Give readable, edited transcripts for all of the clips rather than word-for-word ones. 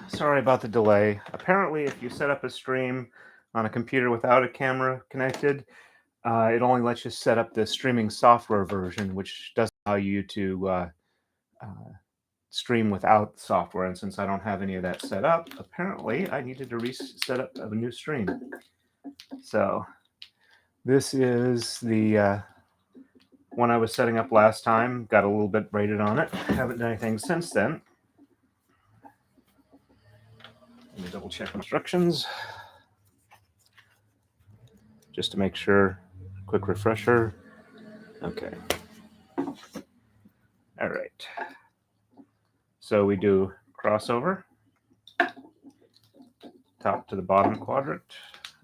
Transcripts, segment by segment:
sorry about the delay. Apparently, if you set up a stream on a computer without a camera connected, it only lets you set up the streaming software version, which doesn't allow you to stream without software. And since I don't have any of that set up, apparently I needed to reset up a new stream. So this is the one I was setting up last time. Got a little bit braided on it. Haven't done anything since then. Let me double check instructions just to make sure. Quick refresher. Okay. All right. So we do crossover, top to the bottom quadrant,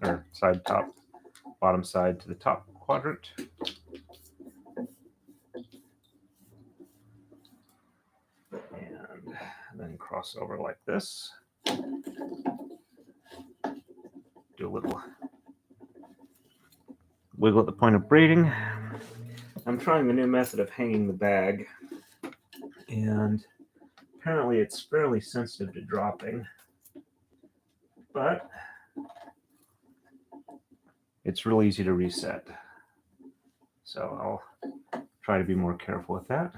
or side top, bottom side to the top quadrant. And then cross over like this. Do a little wiggle at the point of braiding. I'm trying the new method of hanging the bag, and apparently it's fairly sensitive to dropping, but it's real easy to reset. So I'll try to be more careful with that.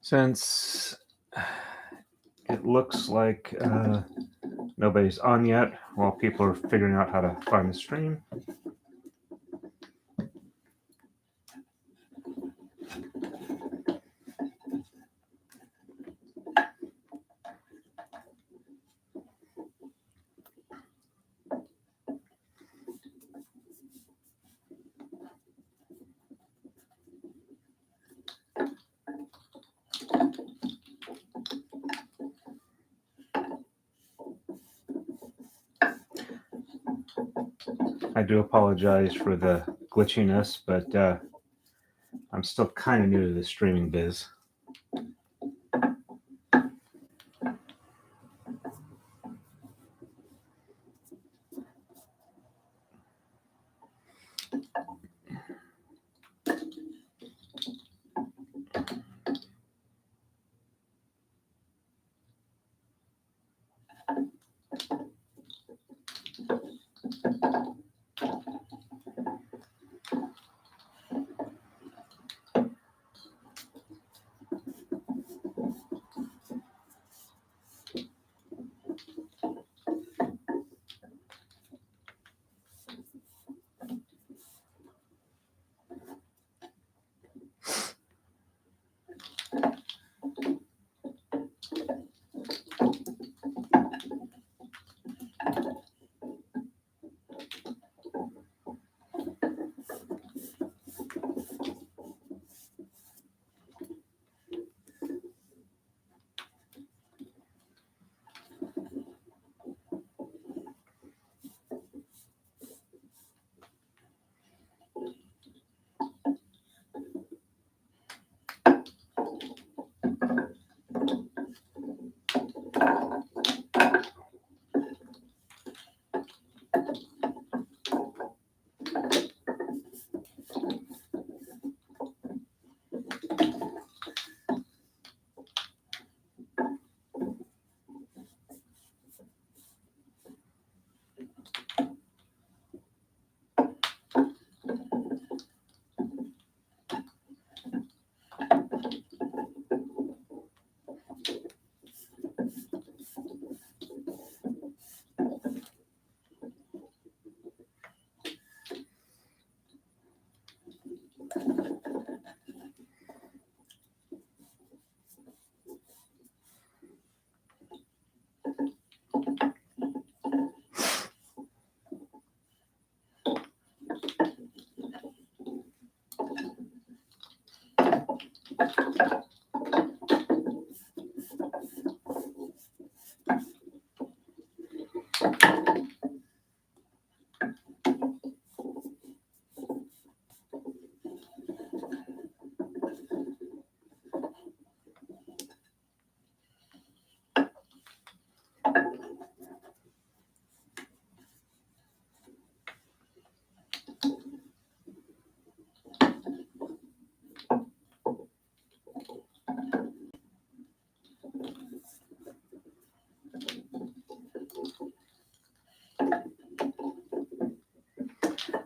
Since it looks like nobody's on yet while people are figuring out how to find the stream, I do apologize for the glitchiness, but I'm still kind of new to the streaming biz.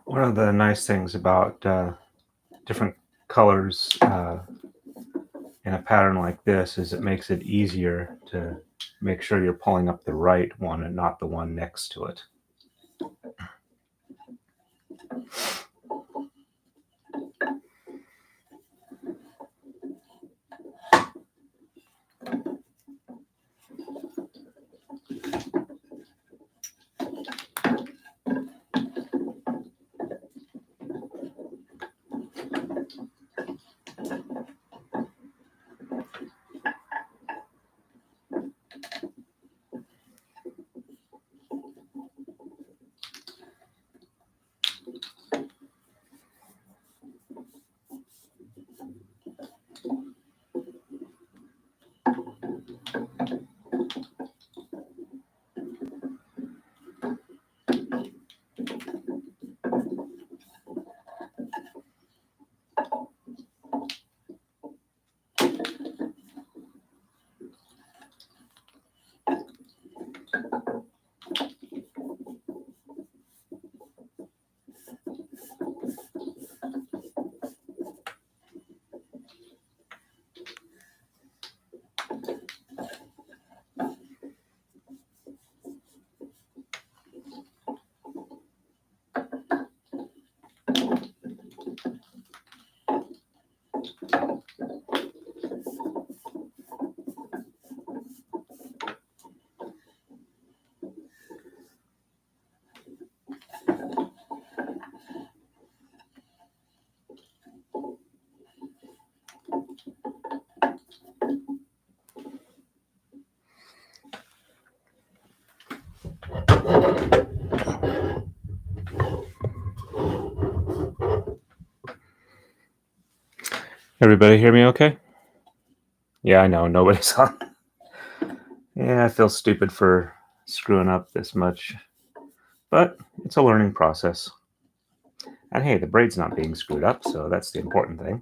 One of the nice things about different colors in a pattern like this is it makes it easier to make sure you're pulling up the right one and not the one next to it. Everybody hear me okay? Yeah, I know, nobody's on. Yeah, I feel stupid for screwing up this much, but it's a learning process. And hey, the braid's not being screwed up, so that's the important thing.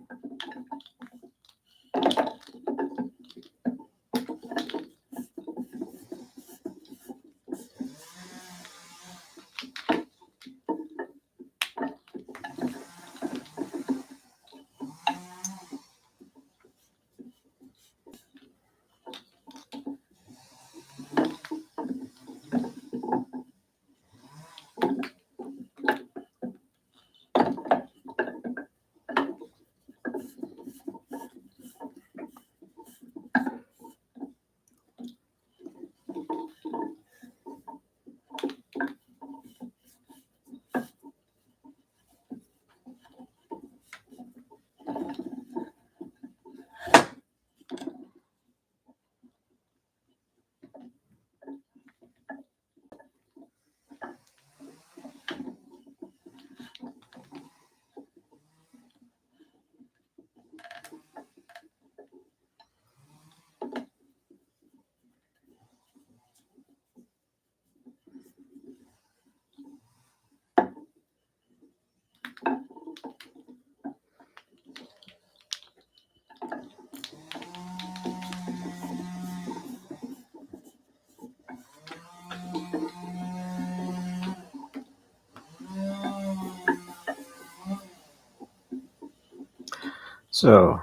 So,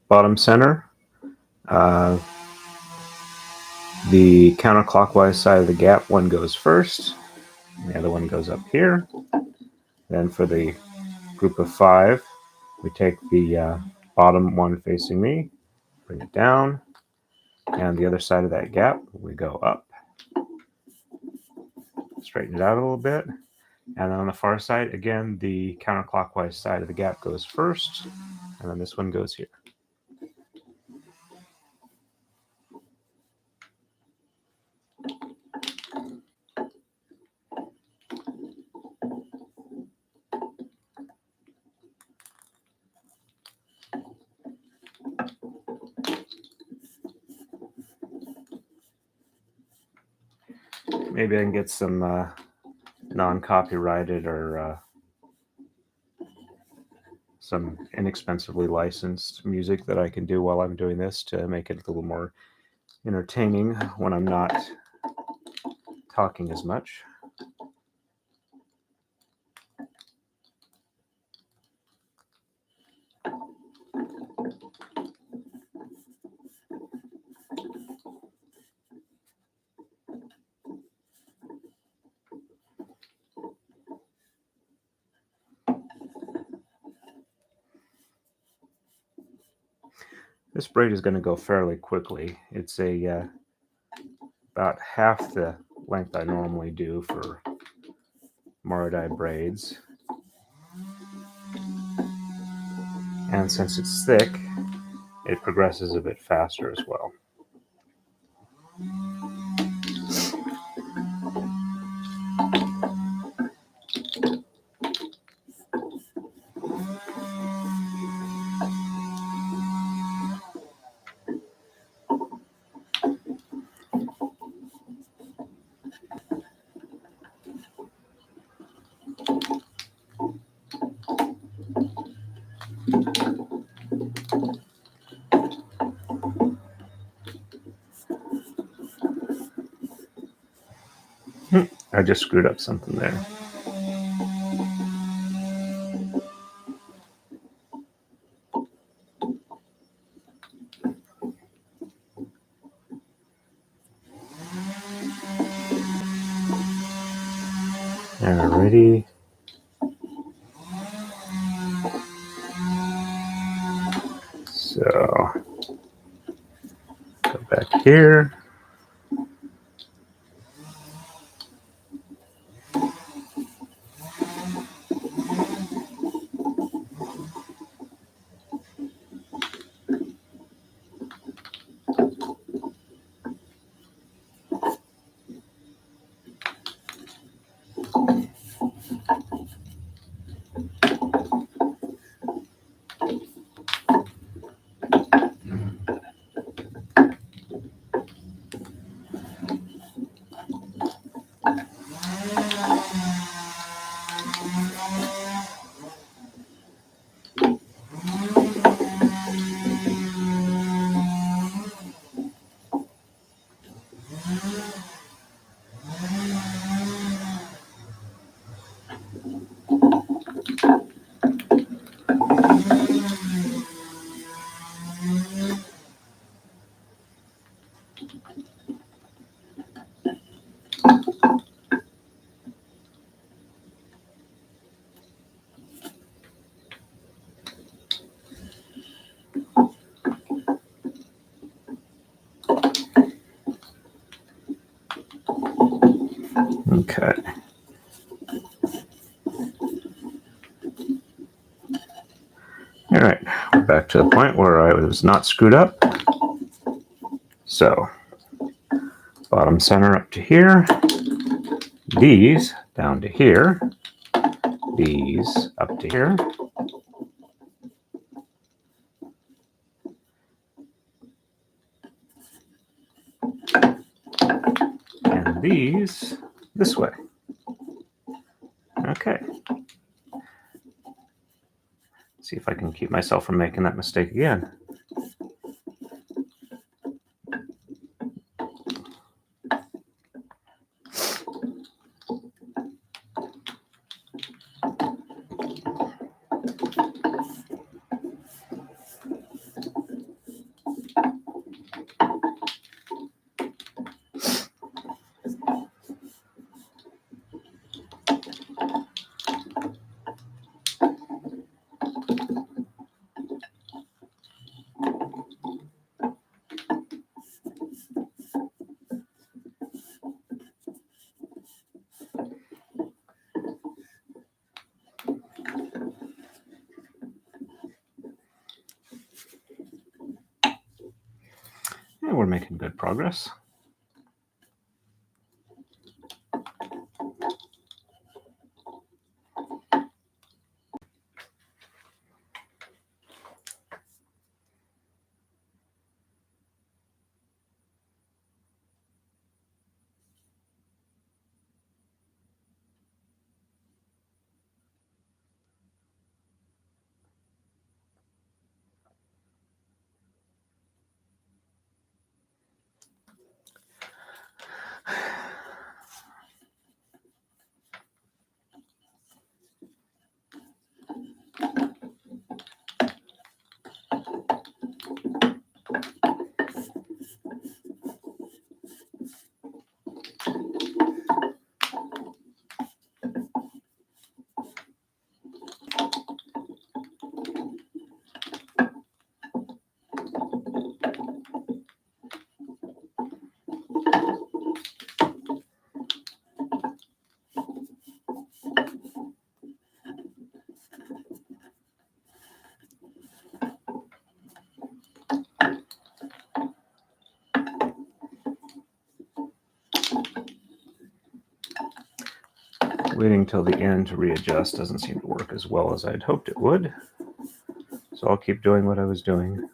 bottom center, the counterclockwise side of the gap, one goes first, and the other one goes up here. Then for the group of 5, we take the bottom one facing me, bring it down, and the other side of that gap, we go up. Straighten it out a little bit. And then on the far side, again, the counterclockwise side of the gap goes first, and then this one goes here. maybe I can get some non-copyrighted or some inexpensively licensed music that I can do while I'm doing this to make it a little more entertaining when I'm not talking as much. This braid is going to go fairly quickly. It's about half the length I normally do for Maru-dai braids. And since it's thick, it progresses a bit faster as well. I just screwed up something there. Alrighty. So, go back here. Okay. All right, we're back to the point where I was not screwed up. So, bottom center up to here, these down to here, these up to here, and these this way. Okay. See if I can keep myself from making that mistake again. And we're making good progress. Waiting till the end to readjust doesn't seem to work as well as I'd hoped it would. So I'll keep doing what I was doing.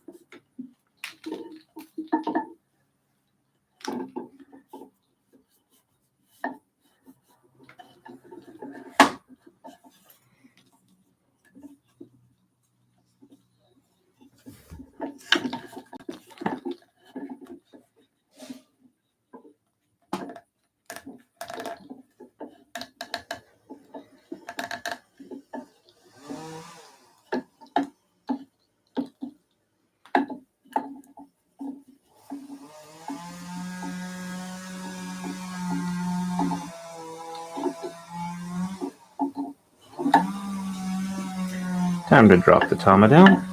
Time to drop the tama down.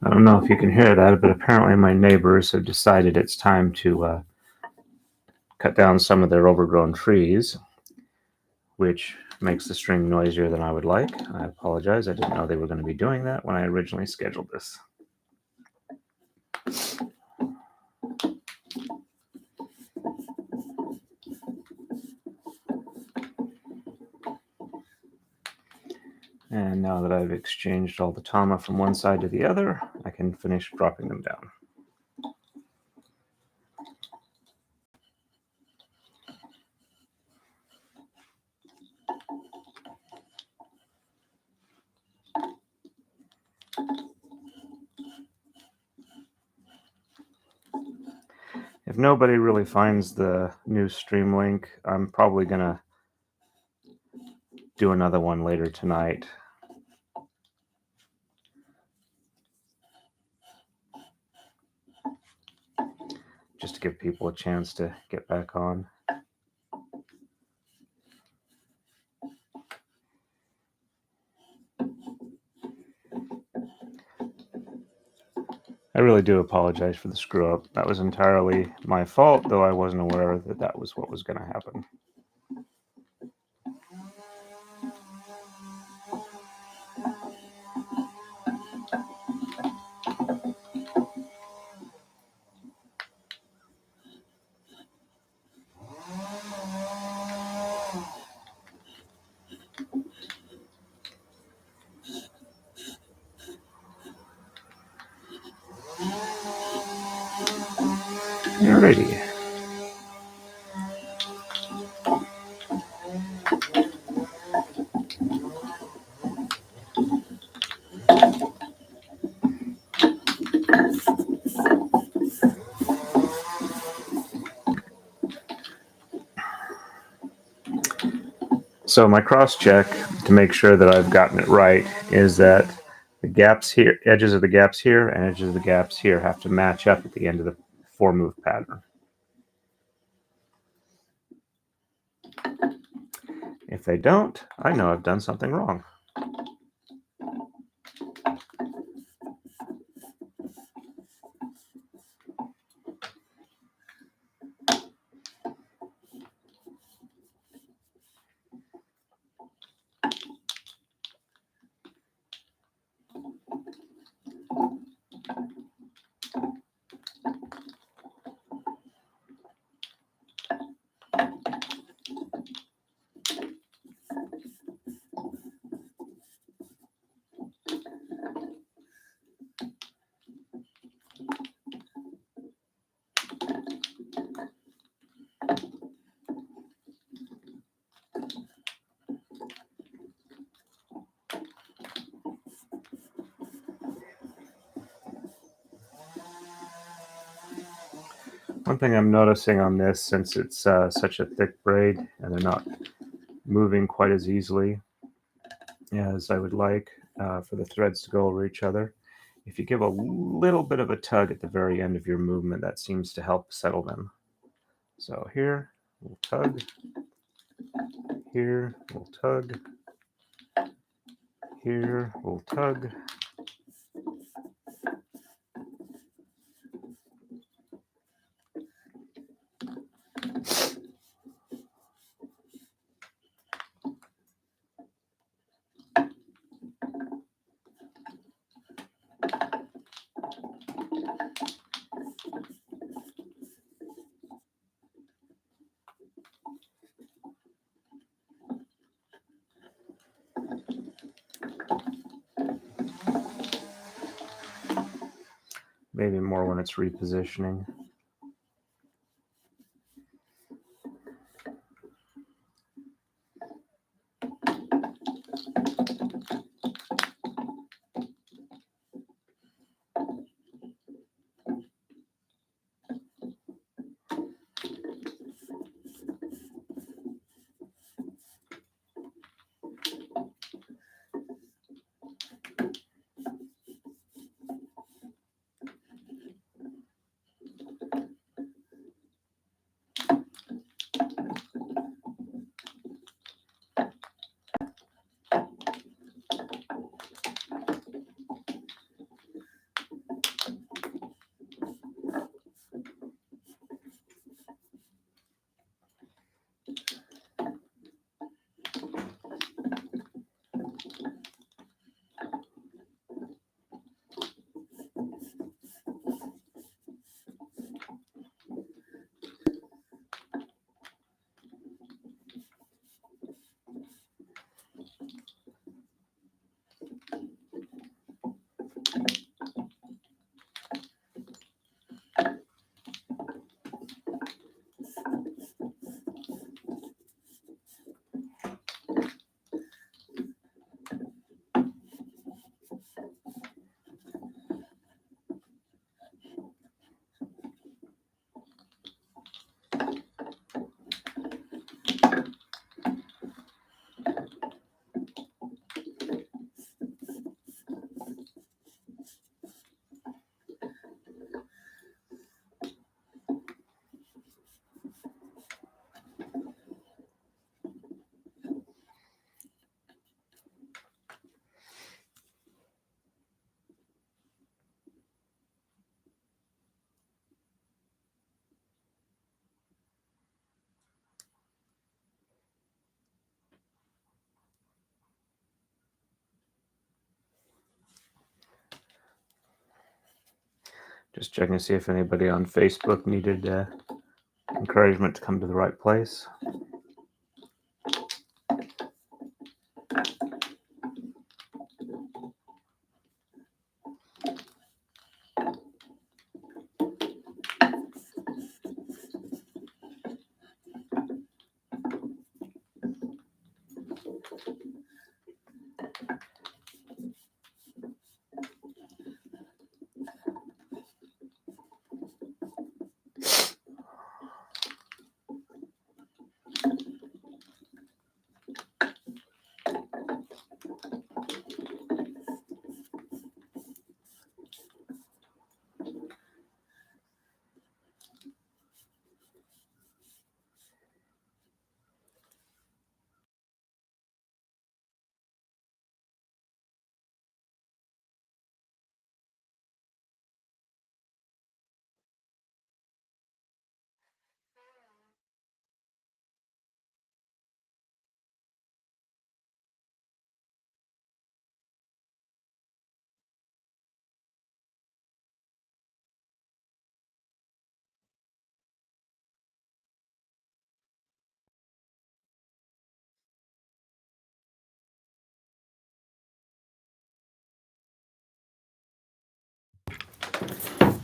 I don't know if you can hear that, but apparently my neighbors have decided it's time to cut down some of their overgrown trees, which makes the string noisier than I would like. I apologize. I didn't know they were going to be doing that when I originally scheduled this. And now that I've exchanged all the tama from one side to the other, I can finish dropping them down. If nobody really finds the new stream link, I'm probably going to do another one later tonight. Just to give people a chance to get back on. I really do apologize for the screw up. That was entirely my fault, though I wasn't aware that that was what was going to happen. Alrighty. So my cross check to make sure that I've gotten it right is that the gaps here, edges of the gaps here and edges of the gaps here have to match up at the end of the 4-move pattern. If they don't, I know I've done something wrong. One thing I'm noticing on this, since it's such a thick braid and they're not moving quite as easily as I would like for the threads to go over each other, if you give a little bit of a tug at the very end of your movement, that seems to help settle them. So here, we'll tug. Here, we'll tug. Here, we'll tug. Maybe more when it's repositioning. Just checking to see if anybody on Facebook needed encouragement to come to the right place.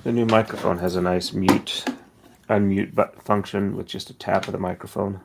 The new microphone has a nice unmute button function with just a tap of the microphone.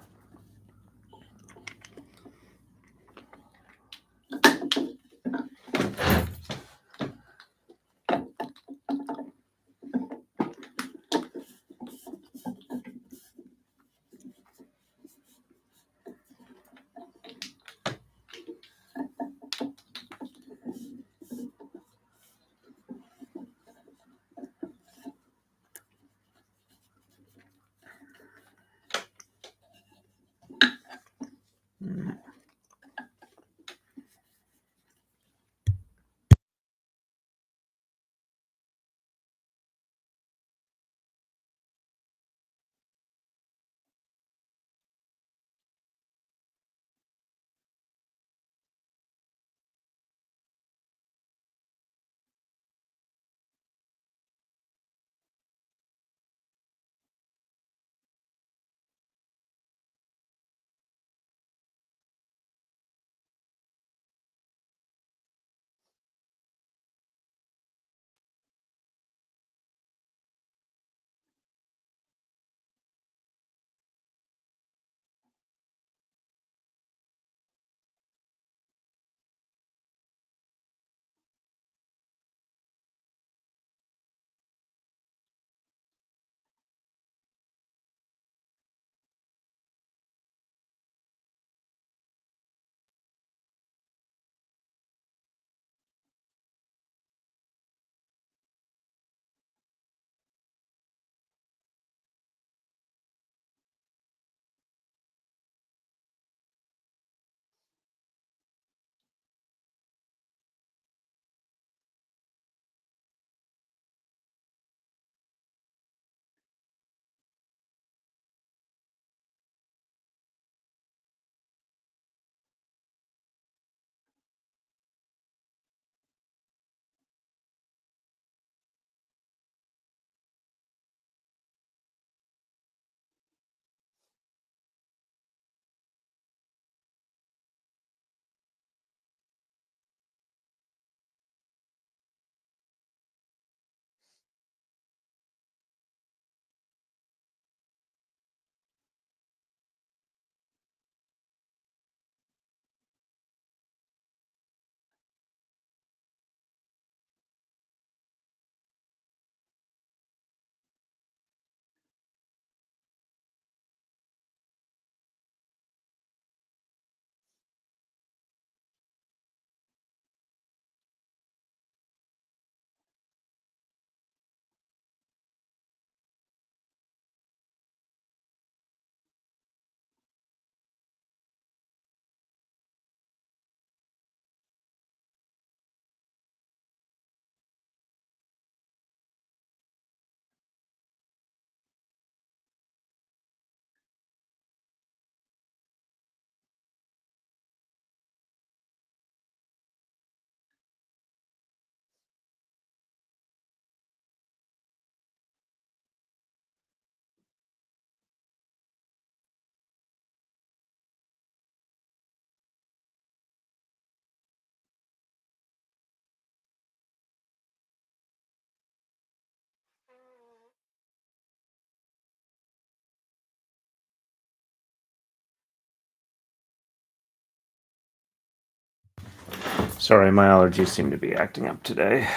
Sorry, my allergies seem to be acting up today.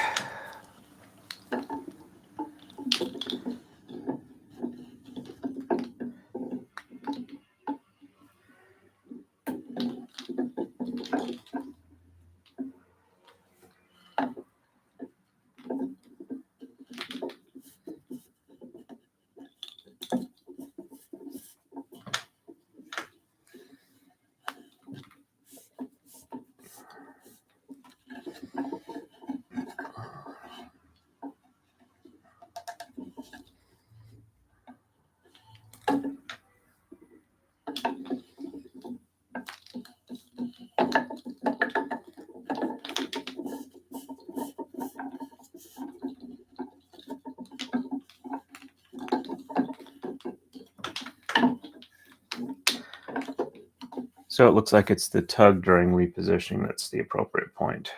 So it looks like it's the tug during repositioning that's the appropriate point.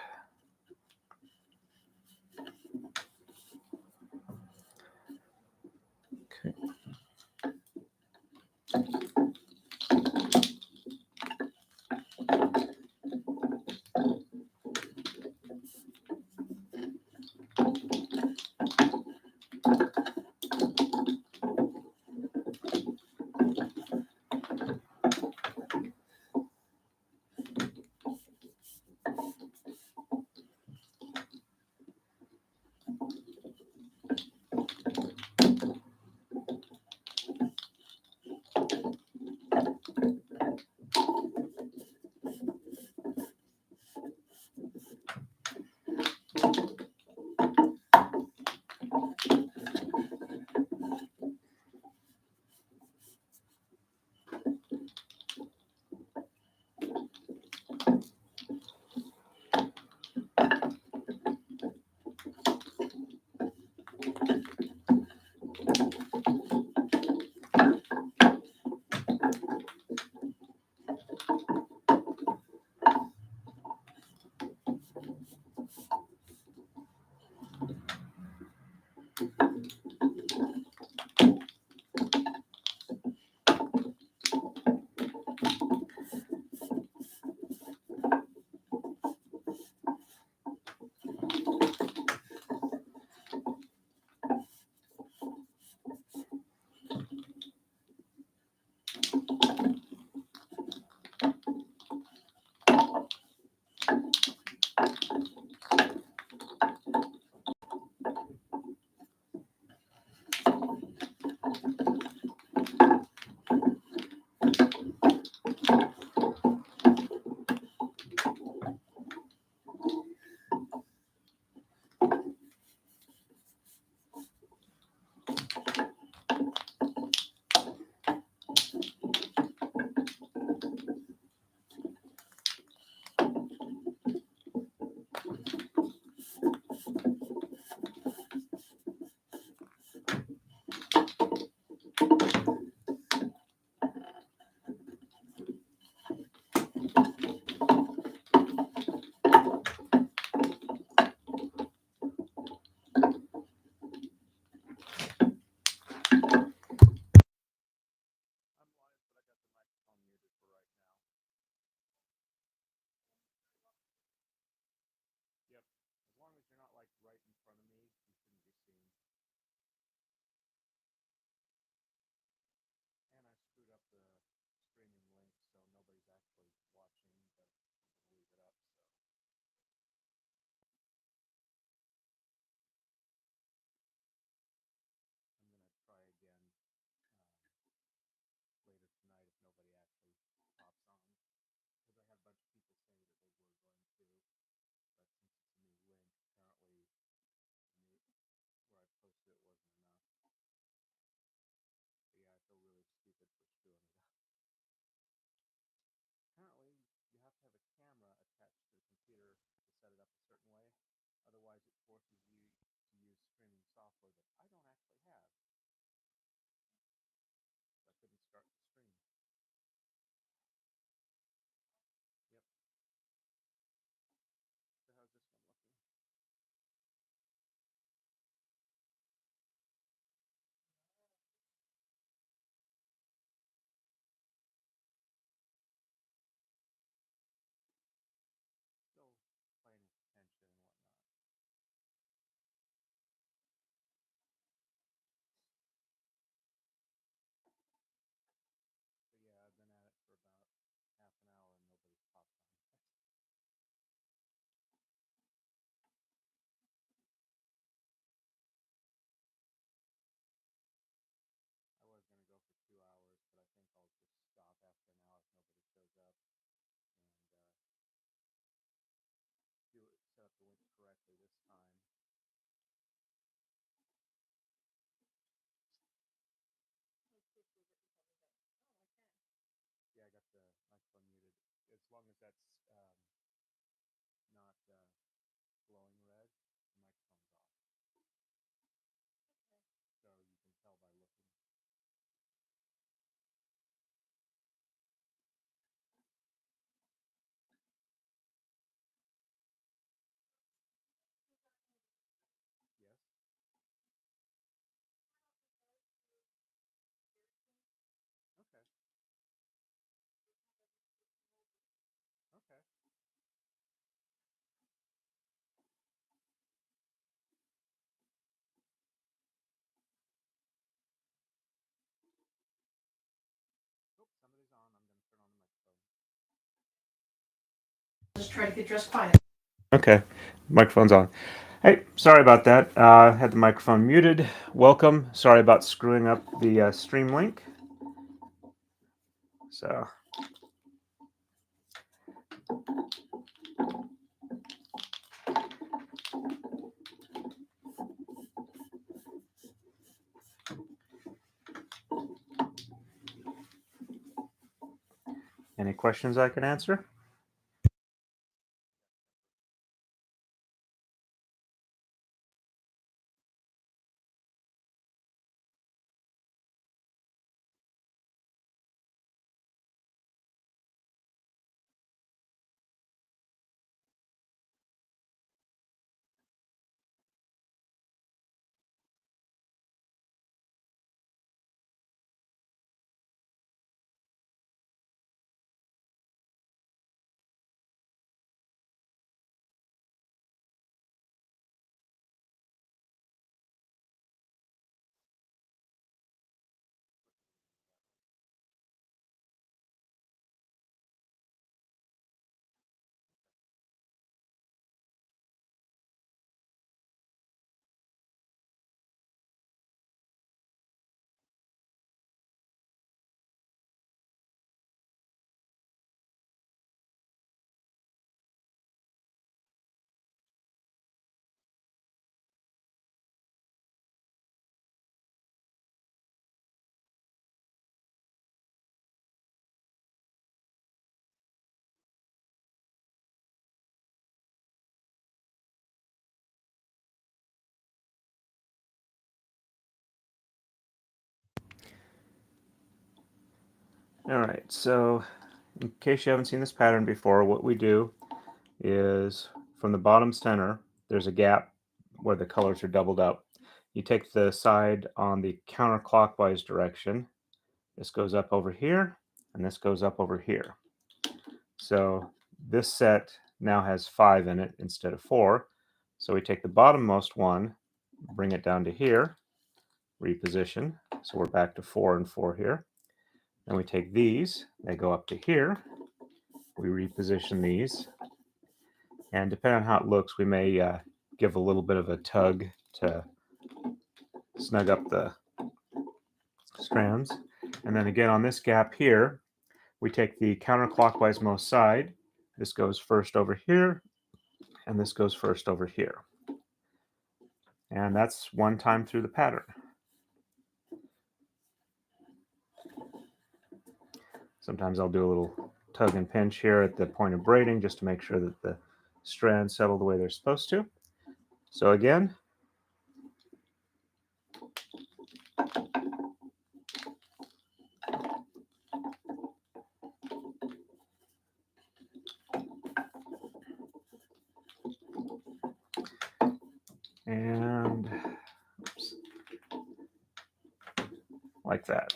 Just try to get dressed fine. Okay, microphone's on. Hey, sorry about that. Had the microphone muted. Welcome. Sorry about screwing up the stream link. So, any questions I can answer? All right, so in case you haven't seen this pattern before, what we do is from the bottom center, there's a gap where the colors are doubled up. You take the side on the counterclockwise direction. This goes up over here, and this goes up over here. So this set now has 5 in it instead of 4. So we take the bottommost one, bring it down to here, reposition. So we're back to 4 and 4 here. Then we take these, they go up to here. We reposition these. And depending on how it looks, we may give a little bit of a tug to snug up the strands. And then again on this gap here, we take the counterclockwise most side. This goes first over here, and this goes first over here. And that's one time through the pattern. Sometimes I'll do a little tug and pinch here at the point of braiding just to make sure that the strands settle the way they're supposed to. So again, and oops, like that.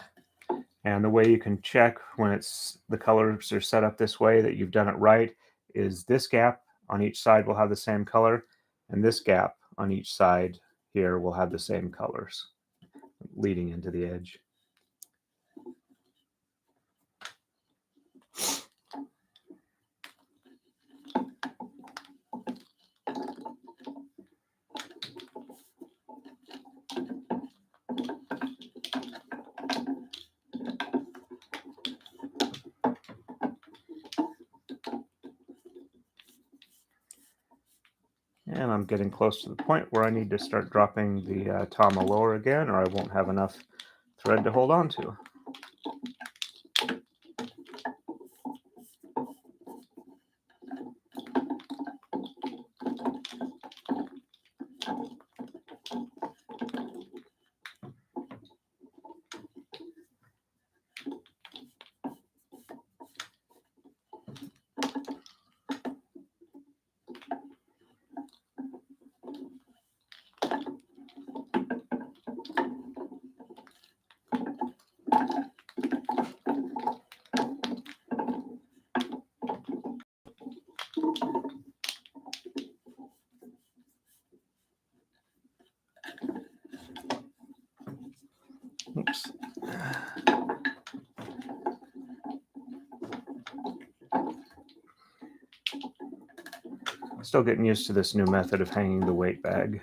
And the way you can check when it's the colors are set up this way that you've done it right is this gap on each side will have the same color, and this gap on each side here will have the same colors leading into the edge. And I'm getting close to the point where I need to start dropping the tama lower again, or I won't have enough thread to hold on to. Oops. Still getting used to this new method of hanging the weight bag.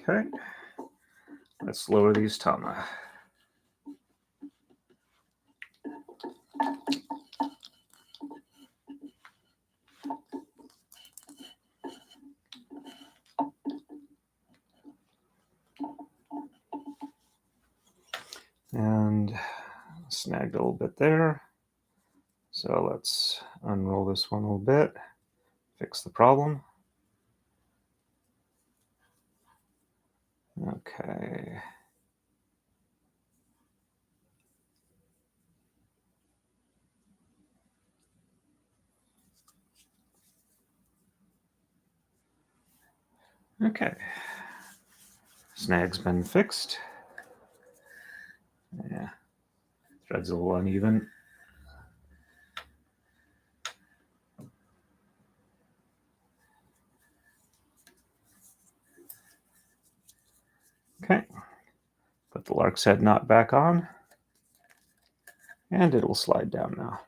Okay, let's lower these tama. And snagged a little bit there. So let's unroll this one a little bit, fix the problem. Okay. Okay. Snag's been fixed. Yeah. Thread's a little uneven. Okay. Put the lark's head knot back on. And it will slide down now.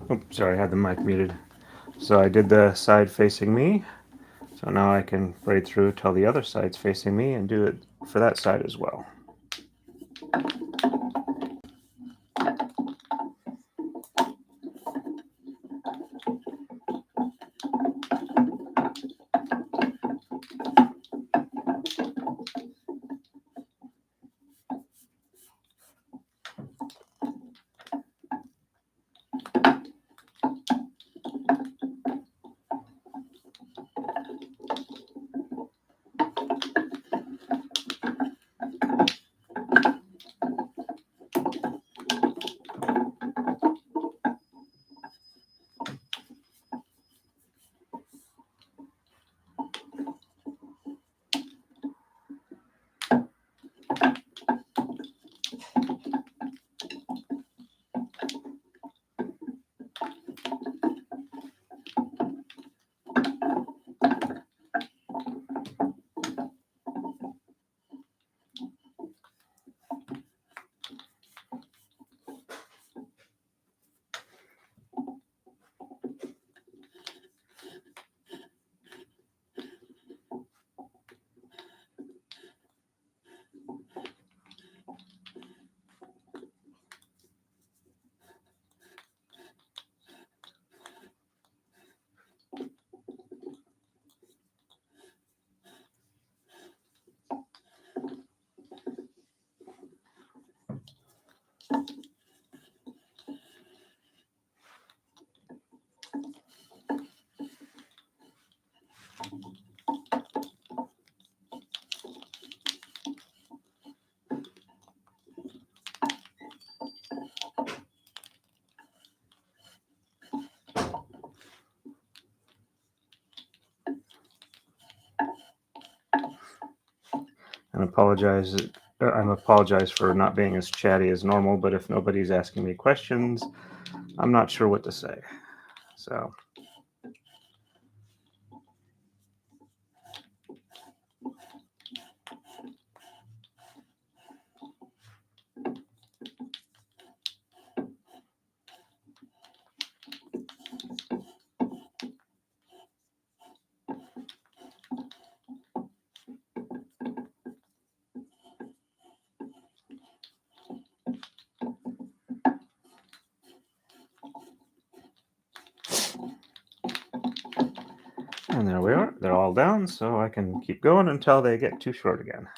Oh, sorry, I had the mic muted. So I did the side facing me. So now I can braid through till the other side's facing me and do it for that side as well. And apologize for not being as chatty as normal, but if nobody's asking me questions, I'm not sure what to say. So and there we are. They're all down, so I can keep going until they get too short again.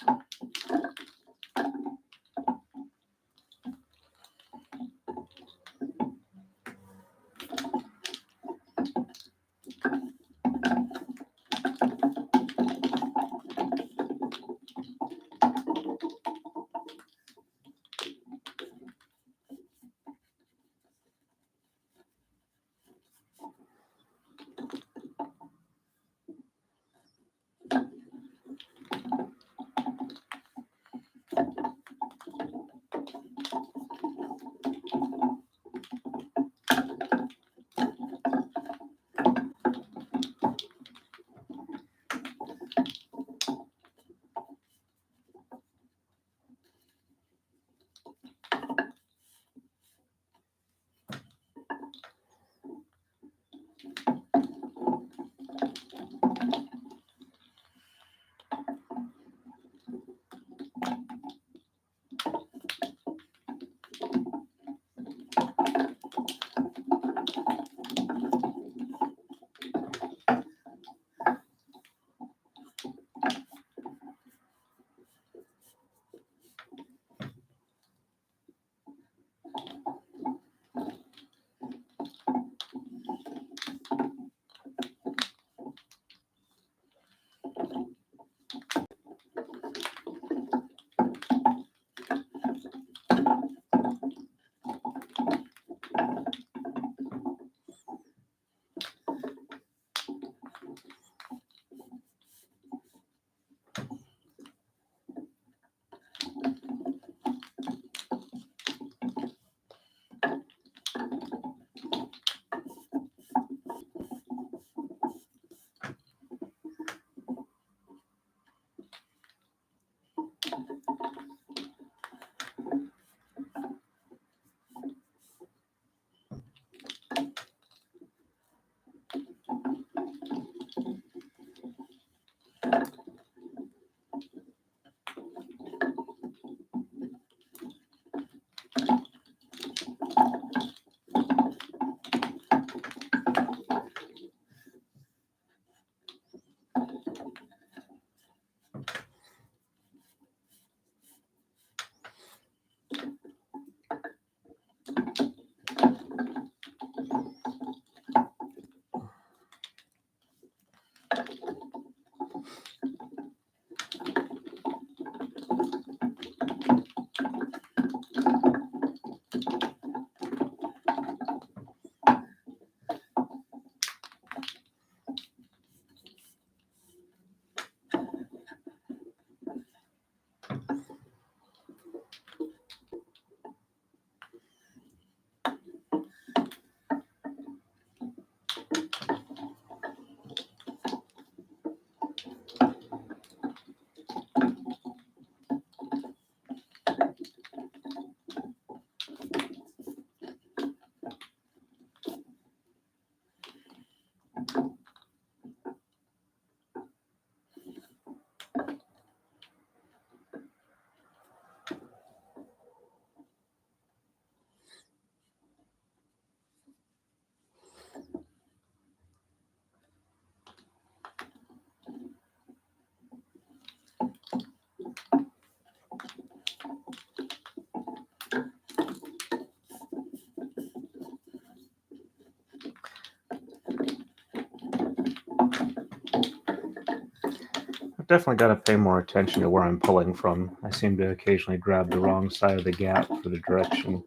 definitely got to pay more attention to where I'm pulling from. I seem to occasionally grab the wrong side of the gap for the direction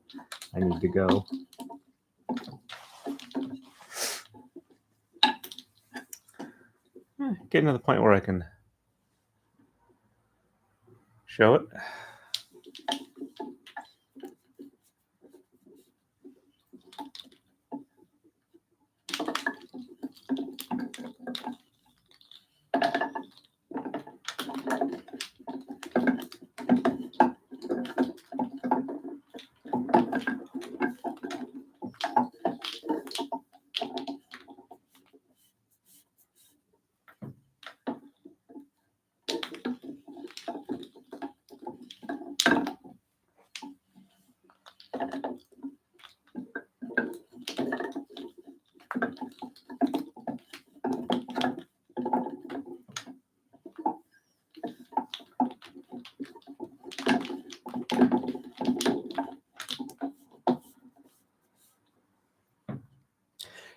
I need to go. Getting to the point where I can show it.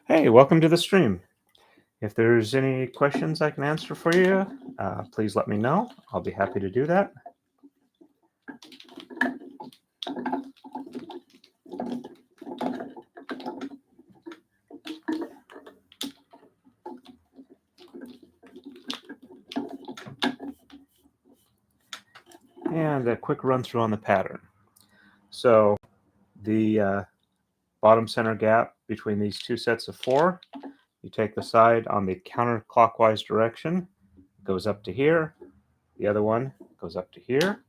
Hey, welcome to the stream. If there's any questions I can answer for you, please let me know. I'll be happy to do that. And a quick run through on the pattern. So the bottom center gap between these two sets of 4, you take the side on the counterclockwise direction, goes up to here. The other one goes up to here.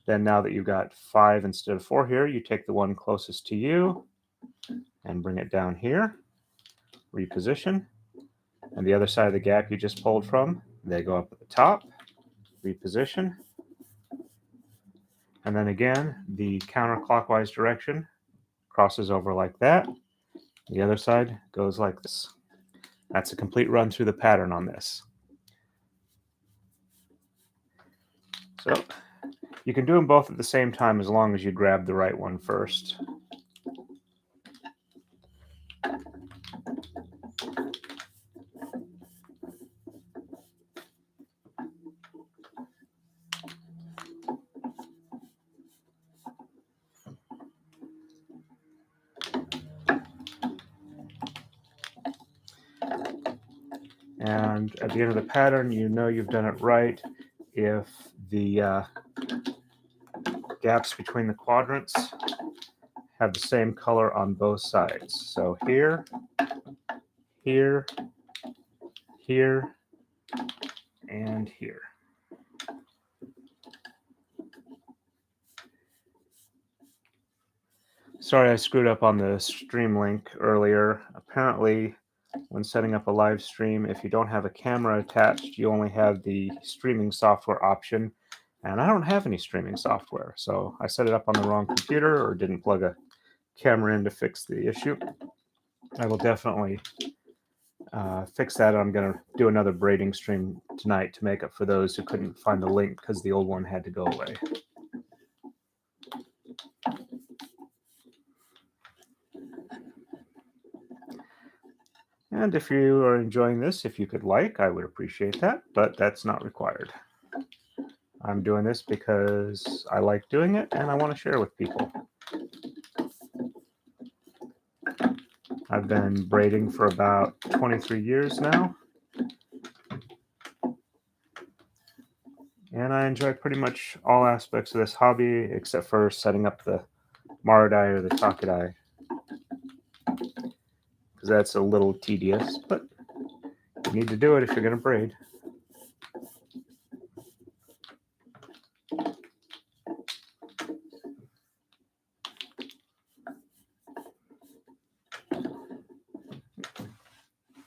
Then now that you've got 5 instead of 4 here, you take the one closest to you and bring it down here, reposition. And the other side of the gap you just pulled from, they go up at the top, reposition. And then again, the counterclockwise direction crosses over like that. The other side goes like this. That's a complete run through the pattern on this. So you can do them both at the same time as long as you grab the right one first. And at the end of the pattern, you know you've done it right if the gaps between the quadrants have the same color on both sides. So here, here, here, and here. Sorry, I screwed up on the stream link earlier. Apparently, when setting up a live stream, if you don't have a camera attached, you only have the streaming software option. And I don't have any streaming software, so I set it up on the wrong computer or didn't plug a camera in to fix the issue. I will definitely fix that. I'm going to do another braiding stream tonight to make up for those who couldn't find the link because the old one had to go away. And if you are enjoying this, if you could like, I would appreciate that, but that's not required. I'm doing this because I like doing it and I want to share with people. I've been braiding for about 23 years now. And I enjoy pretty much all aspects of this hobby except for setting up the Marudai or the Takadai, because that's a little tedious, but you need to do it if you're going to braid.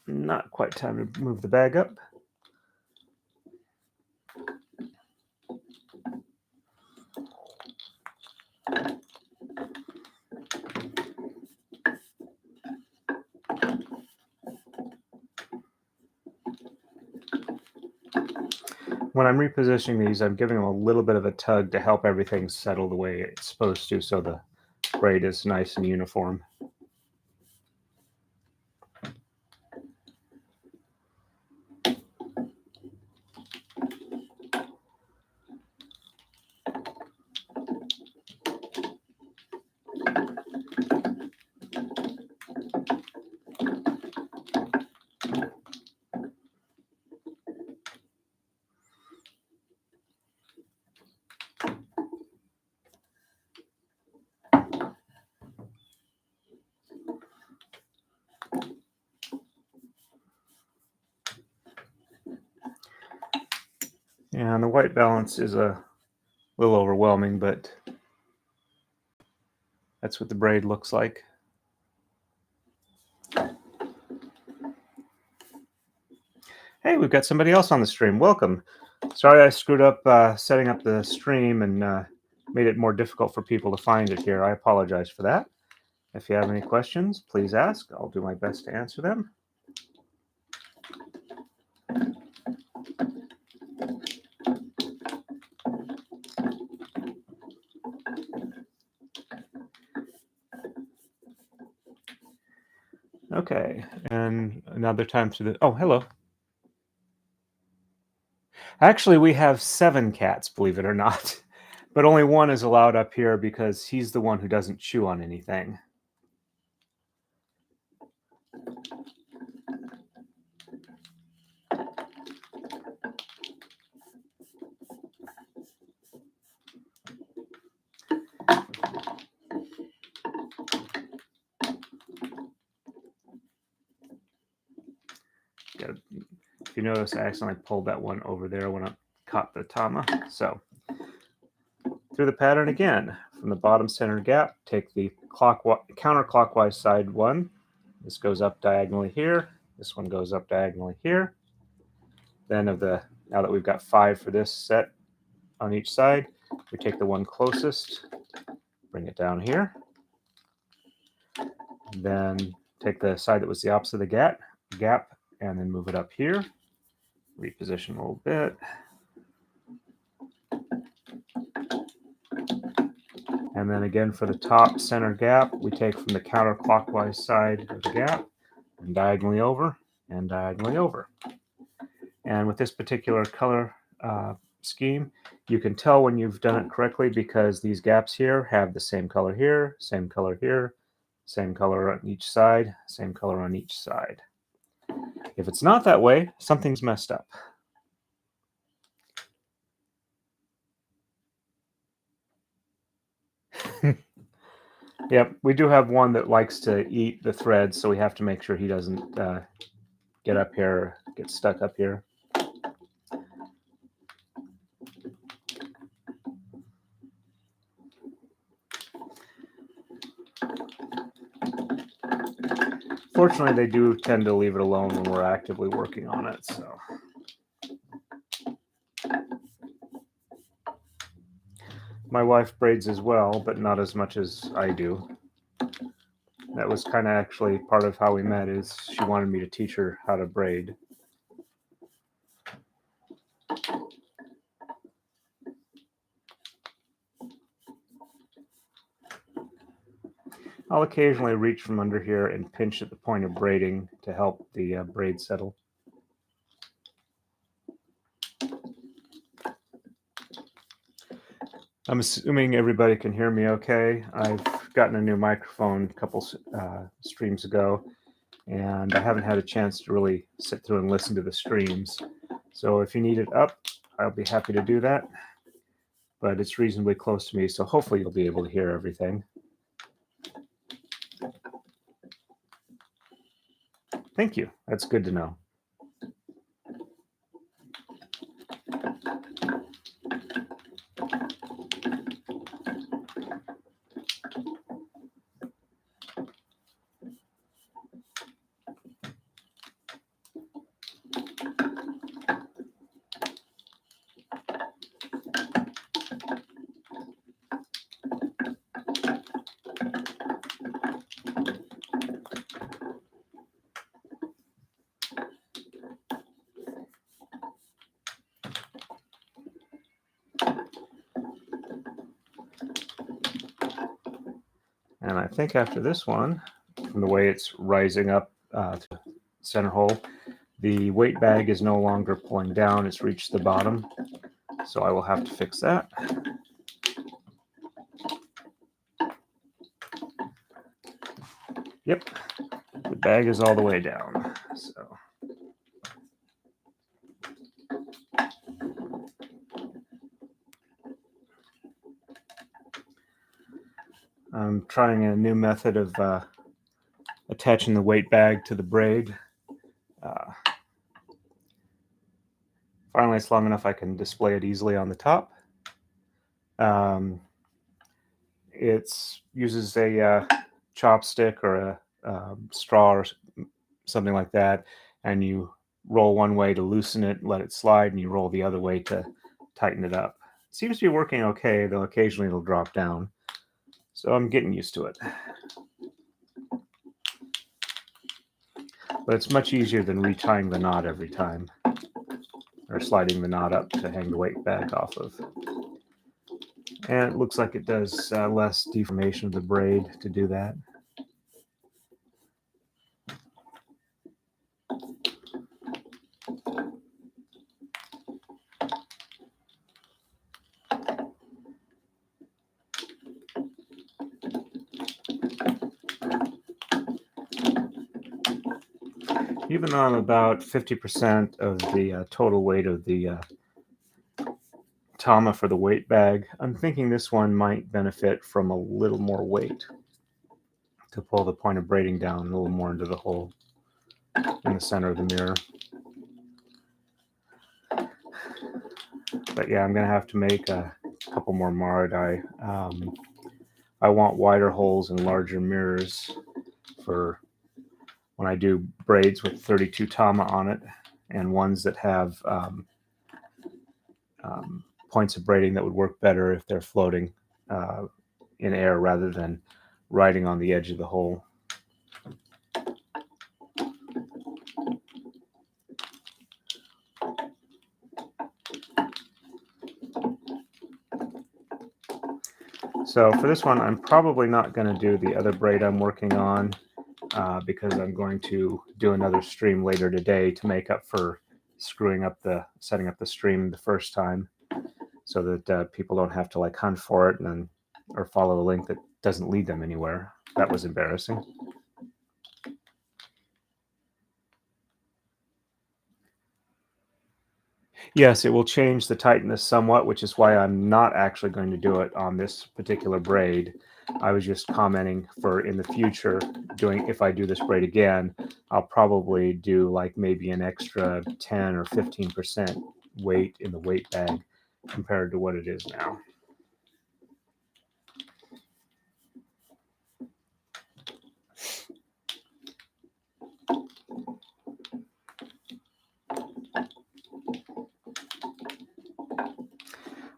Not quite time to move the bag up. When I'm repositioning these, I'm giving them a little bit of a tug to help everything settle the way it's supposed to, so the braid is nice and uniform. And the white balance is a little overwhelming, but that's what the braid looks like. Hey, we've got somebody else on the stream. Welcome. Sorry I screwed up setting up the stream and made it more difficult for people to find it here. I apologize for that. If you have any questions, please ask. I'll do my best to answer them. Okay, and another time to the... Oh, hello. Actually, we have 7 cats, believe it or not. But only one is allowed up here because he's the one who doesn't chew on anything. If you notice, I accidentally pulled that one over there when I caught the tama. So, through the pattern again. From the bottom center gap, take the counterclockwise side one. This goes up diagonally here. This one goes up diagonally here. Then now that we've got 5 for this set on each side, we take the one closest, bring it down here. Then take the side that was the opposite of the gap, and then move it up here. Reposition a little bit. And then again for the top center gap, we take from the counterclockwise side of the gap and diagonally over and diagonally over. And with this particular color scheme, you can tell when you've done it correctly because these gaps here have the same color here, same color here, same color on each side, same color on each side. If it's not that way, something's messed up. Yep, we do have one that likes to eat the threads, so we have to make sure he doesn't get up here, get stuck up here. Fortunately, they do tend to leave it alone when we're actively working on it, so. My wife braids as well, but not as much as I do. That was kind of actually part of how we met, is she wanted me to teach her how to braid. I'll occasionally reach from under here and pinch at the point of braiding to help the braid settle. I'm assuming everybody can hear me okay. I've gotten a new microphone a couple streams ago, and I haven't had a chance to really sit through and listen to the streams. So if you need it up, I'll be happy to do that. But it's reasonably close to me, so hopefully you'll be able to hear everything. Thank you. That's good to know. And I think after this one, from the way it's rising up to the center hole, the weight bag is no longer pulling down, it's reached the bottom. So I will have to fix that. Yep, the bag is all the way down. So I'm trying a new method of attaching the weight bag to the braid. Finally, it's long enough I can display it easily on the top. It uses a chopstick or a straw or something like that, and you roll one way to loosen it, let it slide, and you roll the other way to tighten it up. It seems to be working okay, though occasionally it'll drop down. So I'm getting used to it. But it's much easier than retying the knot every time, or sliding the knot up to hang the weight bag off of. And it looks like it does less deformation of the braid to do that. Even though I'm about 50% of the total weight of the Tama for the weight bag, I'm thinking this one might benefit from a little more weight to pull the point of braiding down a little more into the hole in the center of the mirror. But yeah, I'm going to have to make a couple more Marudai. I want wider holes and larger mirrors for when I do braids with 32 Tama on it, and ones that have points of braiding that would work better if they're floating in air rather than riding on the edge of the hole. So for this one, I'm probably not going to do the other braid I'm working on because I'm going to do another stream later today to make up for setting up the stream the first time, so that people don't have to like hunt for it or follow a link that doesn't lead them anywhere. That was embarrassing. Yes, it will change the tightness somewhat, which is why I'm not actually going to do it on this particular braid. I was just commenting for in the future, if I do this braid again, I'll probably do like maybe an extra 10 or 15% weight in the weight bag compared to what it is now.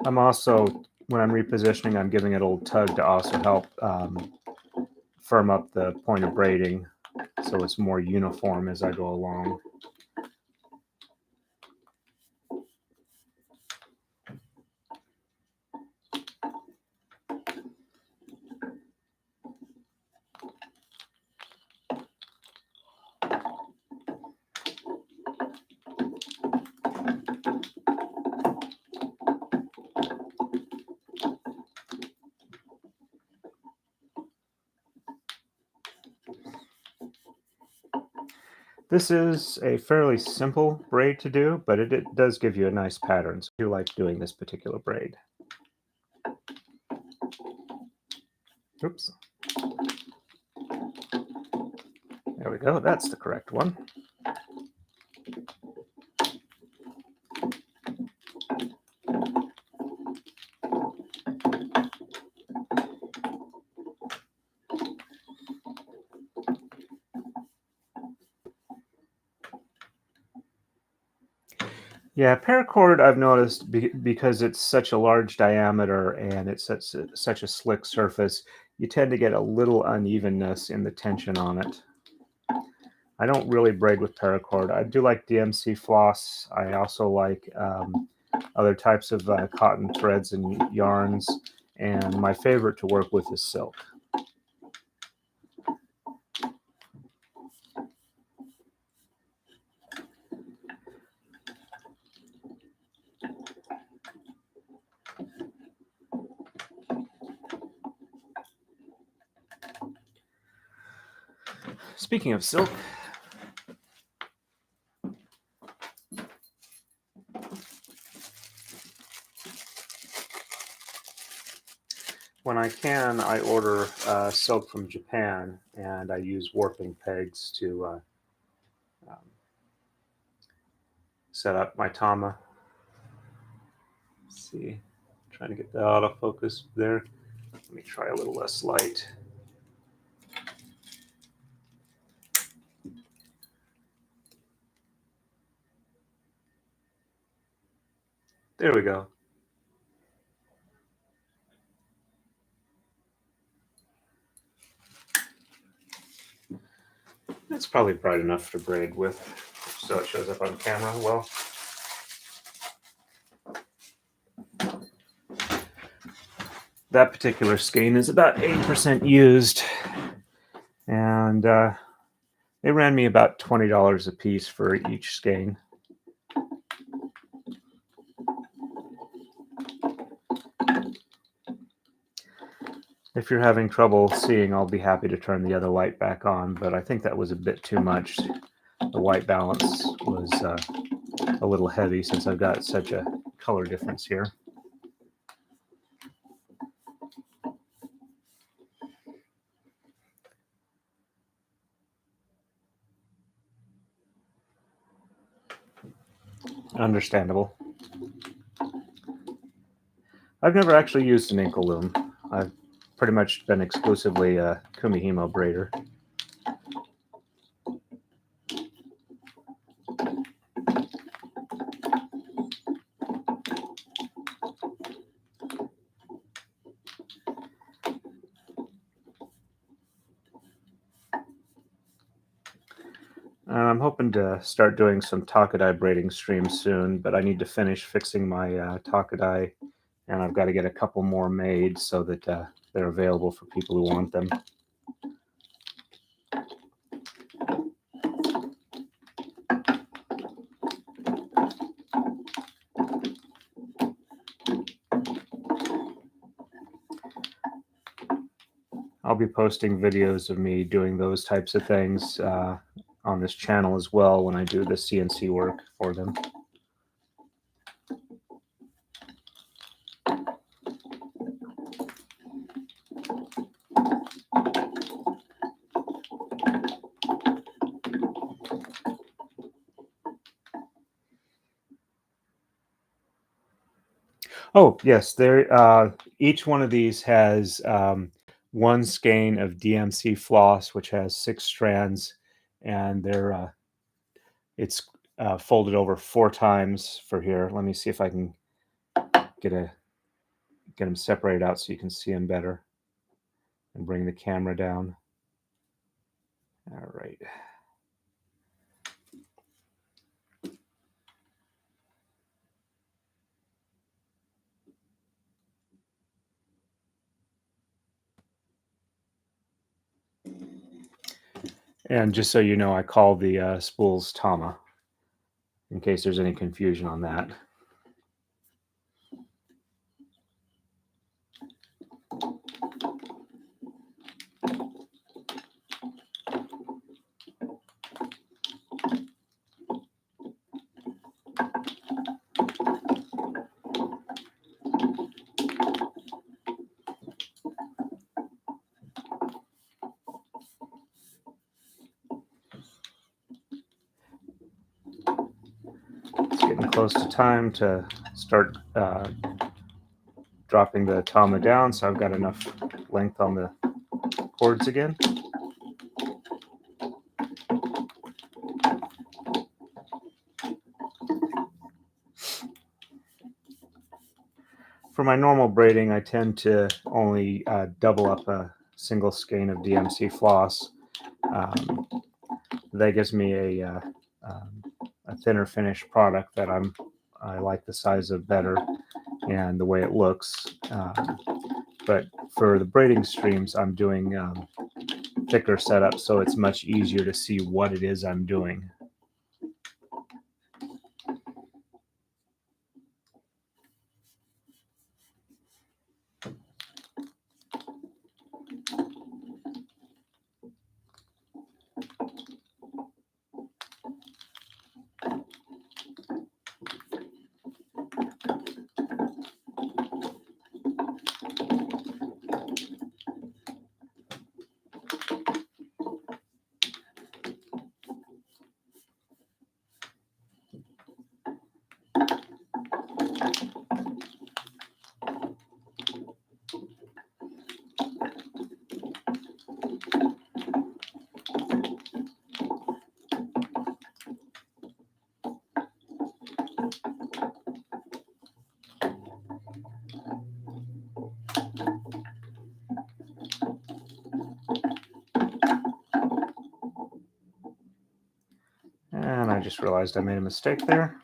I'm also, when I'm repositioning, I'm giving it a little tug to also help firm up the point of braiding so it's more uniform as I go along. This is a fairly simple braid to do, but it does give you a nice pattern. So I do like doing this particular braid. Oops. There we go. That's the correct one. Yeah, paracord I've noticed because it's such a large diameter and it's such a slick surface, you tend to get a little unevenness in the tension on it. I don't really braid with paracord. I do like DMC floss. I also like other types of cotton threads and yarns, and my favorite to work with is silk. Speaking of silk, when I can, I order silk from Japan, and I use warping pegs to set up my tama. Let's see, trying to get the autofocus there. Let me try a little less light. There we go. It's probably bright enough to braid with, so it shows up on camera well. That particular skein is about 80% used, and they ran me about $20 a piece for each skein. If you're having trouble seeing, I'll be happy to turn the other light back on, but I think that was a bit too much. The white balance was a little heavy since I've got such a color difference here. Understandable. I've never actually used an ankle loom. I've pretty much been exclusively a Kumihimo braider. I'm hoping to start doing some Takadai braiding streams soon, but I need to finish fixing my Takadai, and I've got to get a couple more made so that they're available for people who want them. I'll be posting videos of me doing those types of things on this channel as well when I do the CNC work for them. Oh, yes, there. Each one of these has one skein of DMC floss, which has 6 strands, and it's folded over 4 times for here. Let me see if I can get them separated out so you can see them better, and bring the camera down. All right. And just so you know, I call the spools tama, in case there's any confusion on that. It's getting close to time to start dropping the tama down, so I've got enough length on the cords again. For my normal braiding, I tend to only double up a single skein of DMC floss. That gives me a thinner finished product that I like the size of better and the way it looks. But for the braiding streams, I'm doing thicker setup, so it's much easier to see what it is I'm doing. just realized I made a mistake there.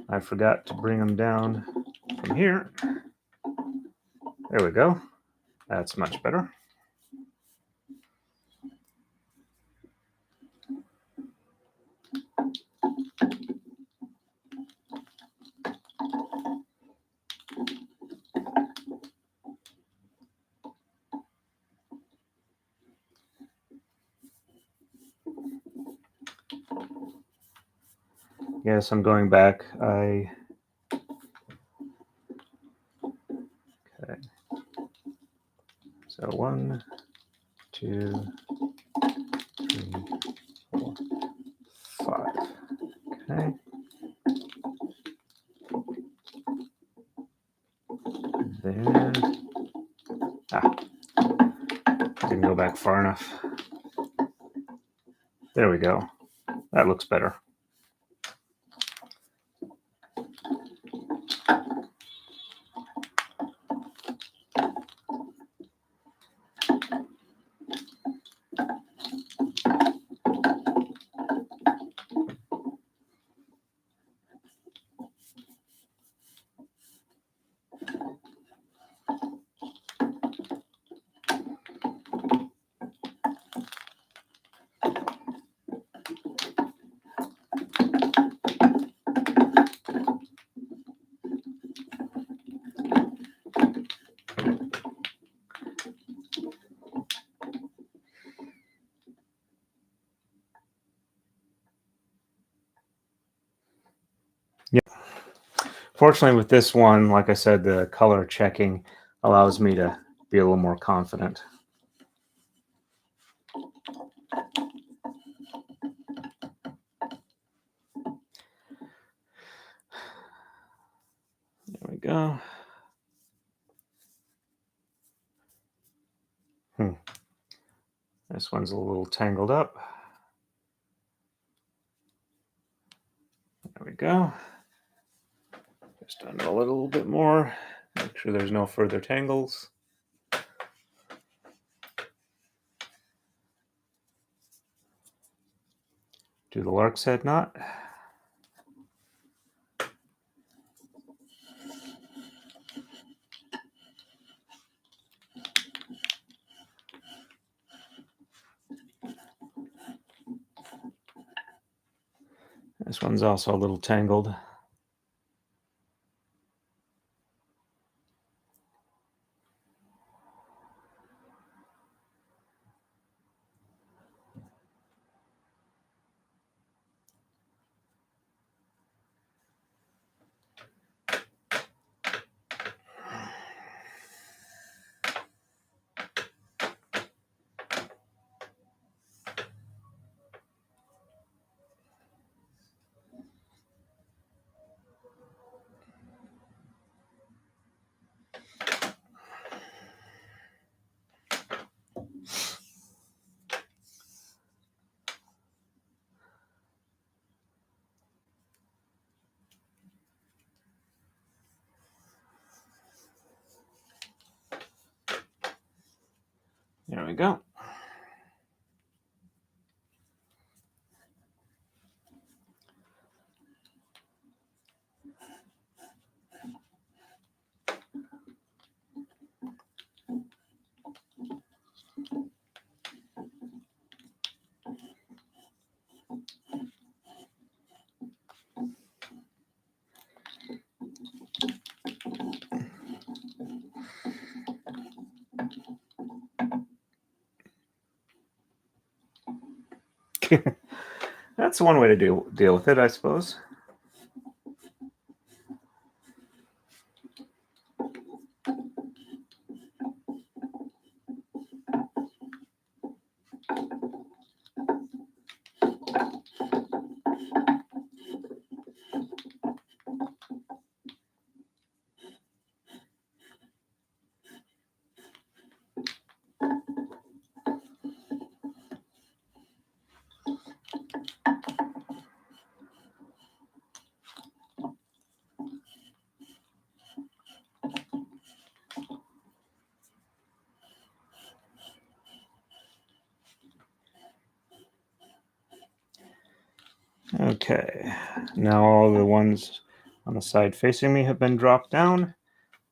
I forgot to bring them down from here. There we go. That's much better. Yes, I'm going back. Okay. So 1, 2, 3, 4, 5. Okay. There. Didn't go back far enough. There we go. That looks better. Fortunately, with this one, like I said, the color checking allows me to be a little more confident. There we go. This one's a little tangled up. There we go. Just undo a little bit more. Make sure there's no further tangles. Do the lark's head knot. This one's also a little tangled. There we go. That's one way to deal with it, I suppose. Okay, now all the ones on the side facing me have been dropped down,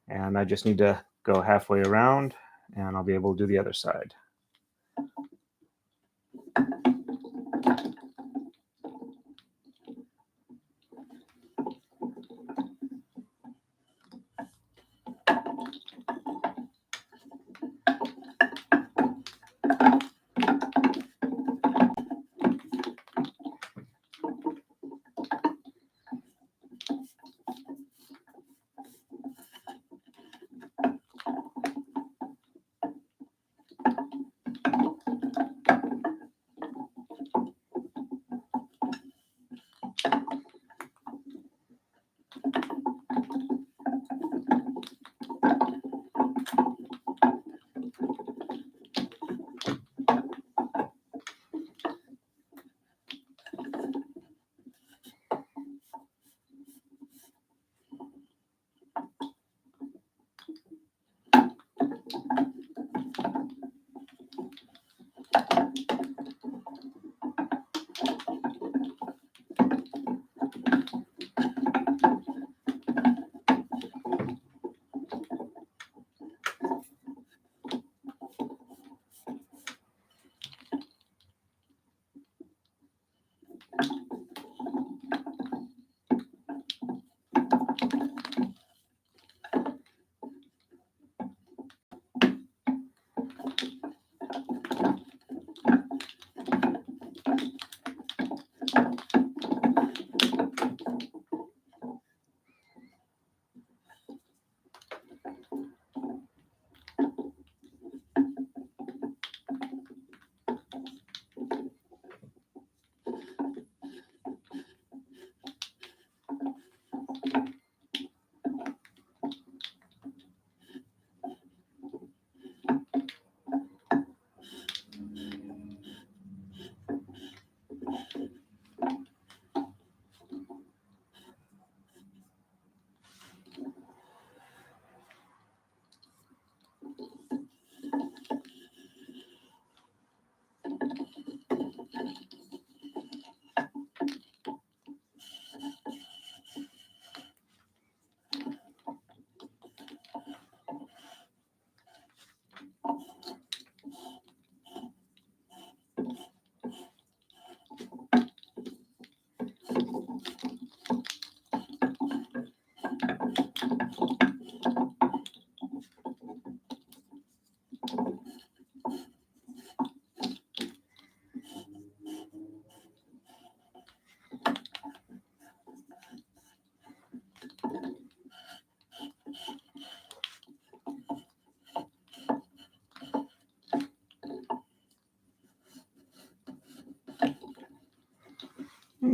and I just need to go halfway around and I'll be able to do the other side.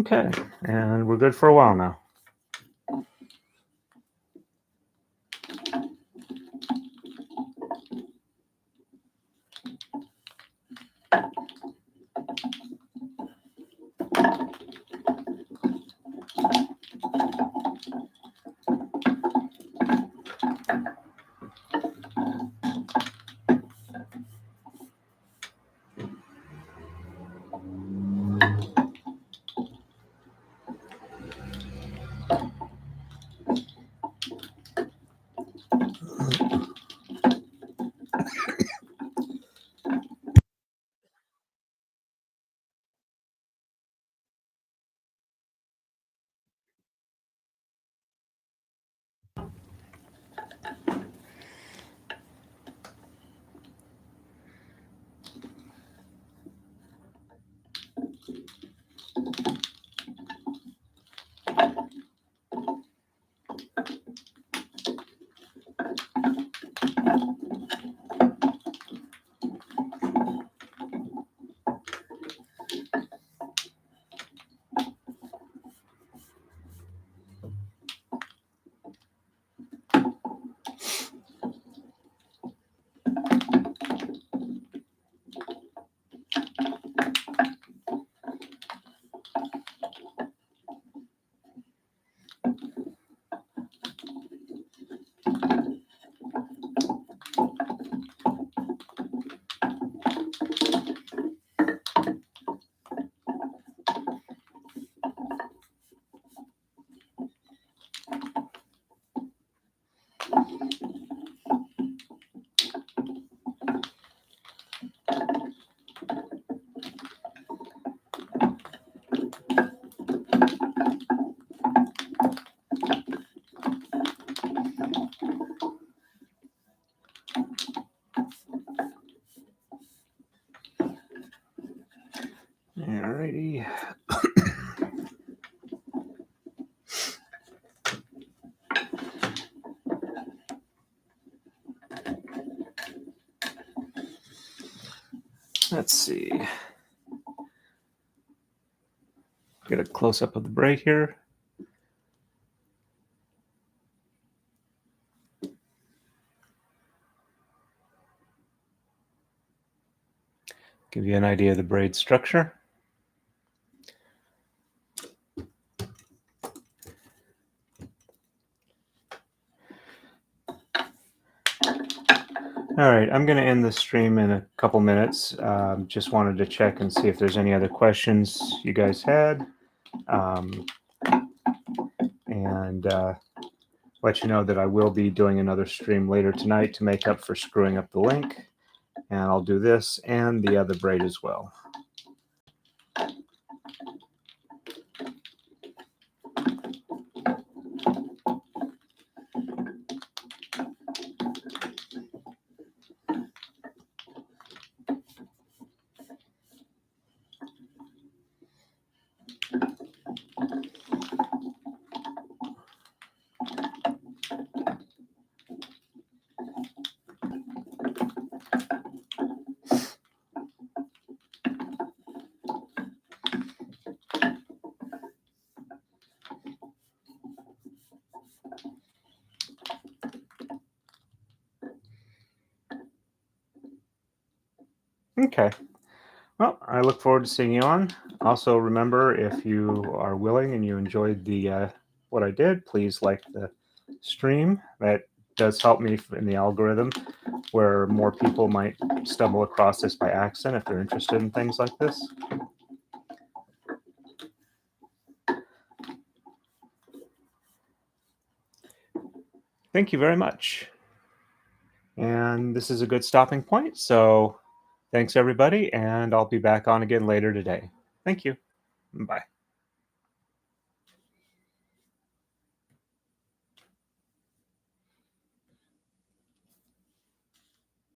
Okay, and we're good for a while now. Alrighty. Let's see. Get a close-up of the braid here. Give you an idea of the braid structure. All right, I'm going to end the stream in a couple minutes. Just wanted to check and see if there's any other questions you guys had. And let you know that I will be doing another stream later tonight to make up for screwing up the link. And I'll do this and the other braid as well. Okay. Well, I look forward to seeing you on. Also, remember, if you are willing and you enjoyed the what I did, please like the stream. That does help me in the algorithm, where more people might stumble across this by accident if they're interested in things like this. Thank you very much. And this is a good stopping point. So thanks, everybody. And I'll be back on again later today. Thank you. Bye.